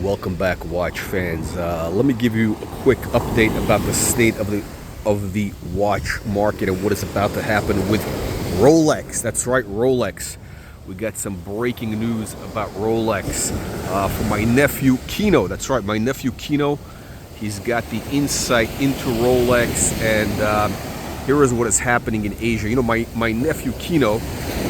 Welcome back, watch fans. Let me give you a quick update about the state of the watch market and what is about to happen with Rolex. That's right, Rolex. We got some breaking news about Rolex from my nephew Kino. That's right, my nephew Kino. He's got the insight into Rolex, and here is what is happening in Asia. You know, my nephew Kino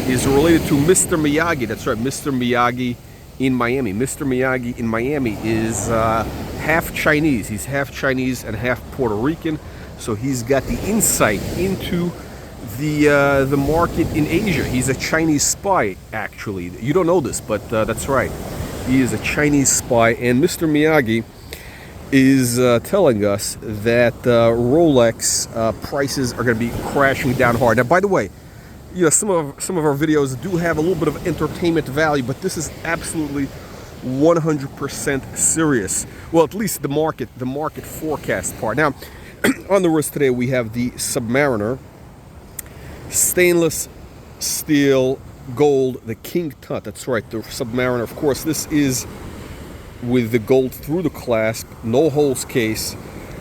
is related to Mr. Miyagi. That's right, Mr. Miyagi in Miami. Mr. Miyagi in Miami is half Chinese. He's half Chinese and half Puerto Rican. So he's got the insight into the market in Asia. He's a Chinese spy, actually. You don't know this, but that's right. He is a Chinese spy, and Mr. Miyagi is telling us that Rolex prices are going to be crashing down hard. Now, by the way, you know, some of our videos do have a little bit of entertainment value, but this is absolutely 100% serious. Well, at least the market forecast part. Now, on the wrist today we have the Submariner, stainless steel gold, the King Tut. That's right, the Submariner. Of course, this is with the gold through the clasp, no holes case,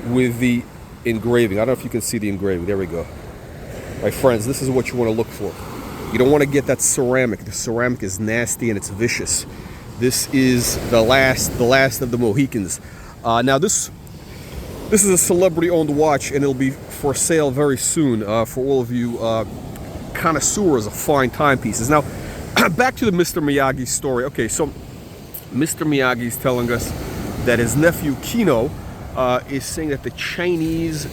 with the engraving. I don't know if you can see the engraving. There we go. My friends, this is what you want to look for. You don't want to get that ceramic. The ceramic is nasty and it's vicious. This is the last of the Mohicans. Now this is a celebrity-owned watch, and it'll be for sale very soon for all of you connoisseurs of fine timepieces. Now, back to the Mr. Miyagi story. Okay, so Mr. Miyagi is telling us that his nephew Kino is saying that the Chinese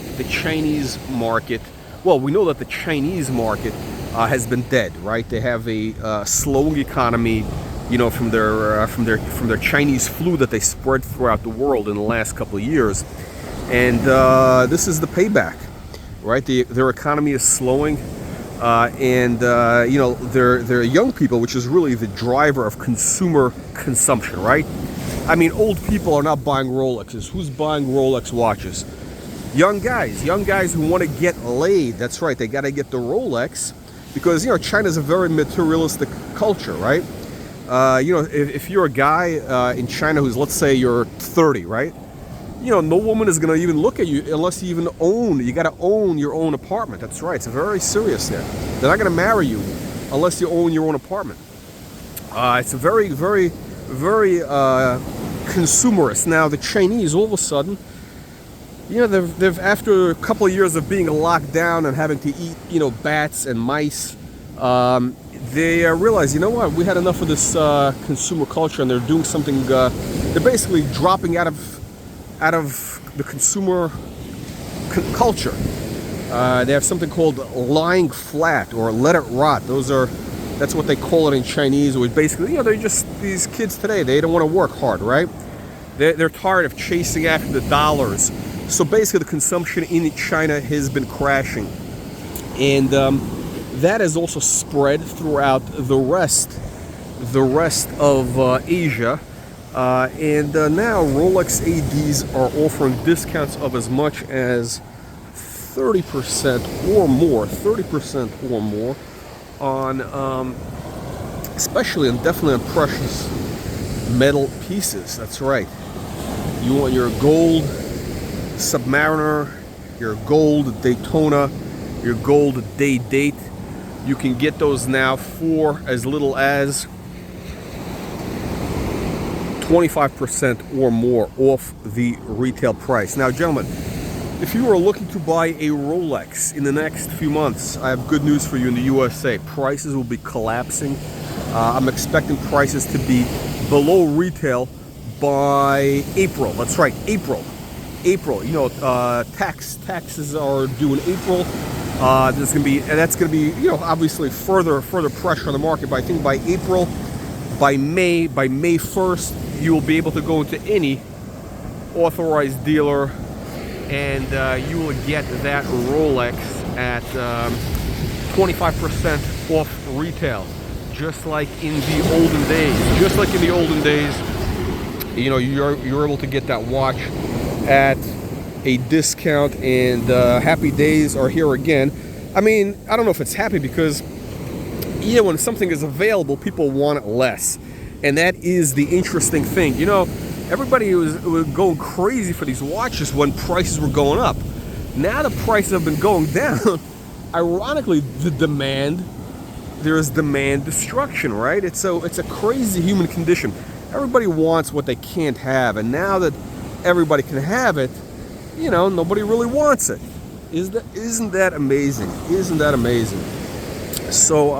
market. Well, we know that the Chinese market has been dead, right? They have a slowing economy, you know, from their Chinese flu that they spread throughout the world in the last couple of years, and this is the payback, right? Their economy is slowing, and you know, they're young people, which is really the driver of consumer consumption, right? I mean, old people are not buying Rolexes. Who's buying Rolex watches? Young guys who want to get laid. That's right, they got to get the Rolex because, you know, China's a very materialistic culture, right? You know, if you're a guy in China who's, let's say you're 30, right? You know, no woman is going to even look at you unless you even you got to own your own apartment. That's right, it's very serious there. They're not going to marry you unless you own your own apartment. It's a very, very, very consumerist. Now, the Chinese, all of a sudden, you know, they've after a couple of years of being locked down and having to eat, you know, bats and mice, they realize, you know what, we had enough of this consumer culture, and they're doing something. They're basically dropping out of the consumer culture. They have something called lying flat or let it rot. That's what they call it in Chinese. Which basically, you know, they're just these kids today. They don't want to work hard, right? They're tired of chasing after the dollars. So basically, the consumption in China has been crashing, and that has also spread throughout the rest of Asia. And now Rolex ADs are offering discounts of as much as 30% or more, 30% or more on, especially and definitely on precious metal pieces. That's right. You want your gold Submariner, your gold Daytona, your gold day date. You can get those now for as little as 25% or more off the retail price. Now, gentlemen, if you are looking to buy a Rolex in the next few months, I have good news for you in the USA. Prices will be collapsing. I'm expecting prices to be below retail by April. That's right, April. You know, taxes are due in April. That's going to be, you know, obviously further pressure on the market. But I think by April, by May 1st, you will be able to go into any authorized dealer, and you will get that Rolex at 25% off retail, just like in the olden days. You know, you're able to get that watch at a discount, and happy days are here again. I mean, I don't know if it's happy because, you know, when something is available, people want it less, and that is the interesting thing. You know, Everybody was going crazy for these watches when prices were going up. Now the prices have been going down. Ironically, there is demand destruction, right? It's a crazy human condition. Everybody wants what they can't have, and now that everybody can have it, nobody really wants it. Isn't that amazing? Isn't that amazing? So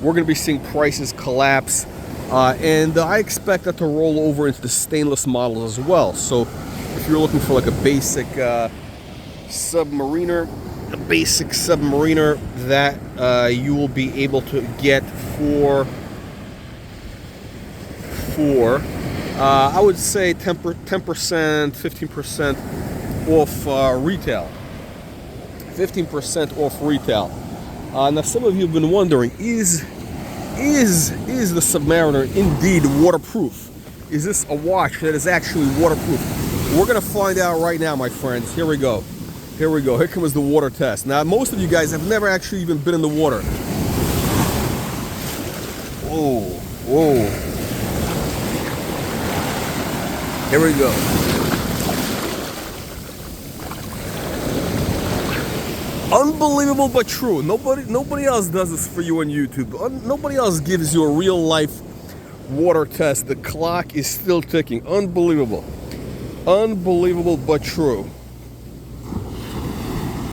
we're going to be seeing prices collapse, and I expect that to roll over into the stainless models as well. So if you're looking for like a basic submariner, that you will be able to get for I would say 10%, 15% off retail. 15% off retail. Now some of you have been wondering, is the Submariner indeed waterproof? Is this a watch that is actually waterproof? We're going to find out right now, my friends. Here we go. Here comes the water test. Now, most of you guys have never actually even been in the water. Whoa. Here we go. Unbelievable but true. Nobody else does this for you on YouTube. Nobody else gives you a real life water test. The clock is still ticking. Unbelievable but true.